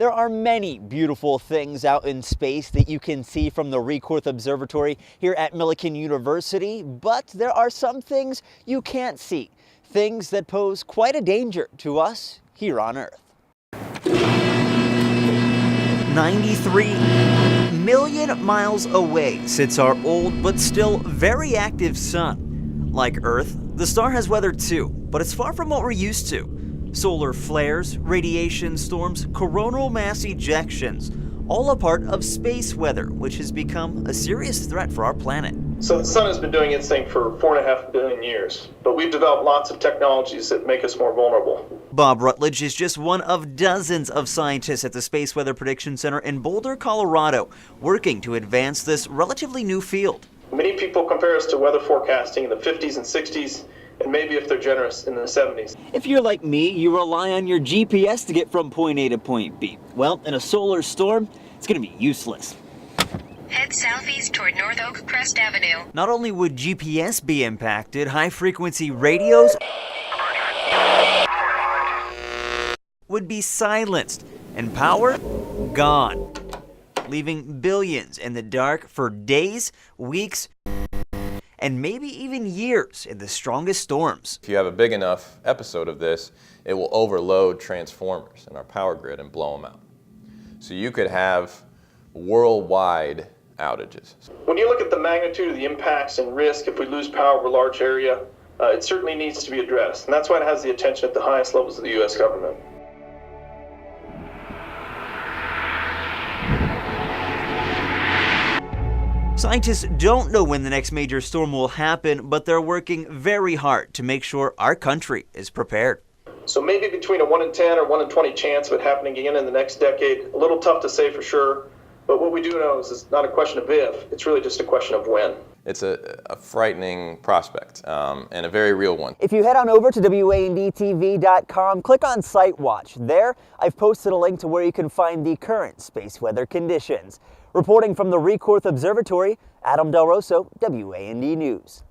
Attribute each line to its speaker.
Speaker 1: There are many beautiful things out in space that you can see from the Rekorth Observatory here at Millikan University, but there are some things you can't see, things that pose quite a danger to us here on Earth. 93 million miles away sits our old but still very active sun. Like Earth, the star has weather too, but it's far from what we're used to. Solar flares, radiation storms, coronal mass ejections, all a part of space weather, which has become a serious threat for our planet.
Speaker 2: So the sun has been doing its thing for 4.5 billion years, but we've developed lots of technologies that make us more vulnerable.
Speaker 1: Bob Rutledge is just one of dozens of scientists at the Space Weather Prediction Center in Boulder, Colorado, working to advance this relatively new field.
Speaker 2: Many people compare us to weather forecasting in the 50s and 60s, and maybe if they're generous in the 70s.
Speaker 1: If you're like me, you rely on your GPS to get from point A to point B. Well, in a solar storm, it's going to be useless.
Speaker 3: Head southeast toward North Oak Crest Avenue.
Speaker 1: Not only would GPS be impacted, high-frequency radios would be silenced, and power gone, leaving billions in the dark for days, weeks, and maybe even years in the strongest storms.
Speaker 4: If you have a big enough episode of this, it will overload transformers in our power grid and blow them out. So you could have worldwide outages.
Speaker 2: When you look at the magnitude of the impacts and risk if we lose power over a large area, it certainly needs to be addressed. And that's why it has the attention at the highest levels of the U.S. government.
Speaker 1: Scientists don't know when the next major storm will happen, but they're working very hard to make sure our country is prepared.
Speaker 2: So maybe between a 1 in 10 or 1 in 20 chance of it happening again in the next decade. A little tough to say for sure, but what we do know is it's not a question of if, it's really just a question of when.
Speaker 4: It's a frightening prospect and a very real one.
Speaker 1: If you head on over to WANDTV.com, click on Site Watch. There, I've posted a link to where you can find the current space weather conditions. Reporting from the Rekorth Observatory, Adam Del Rosso, WAND News.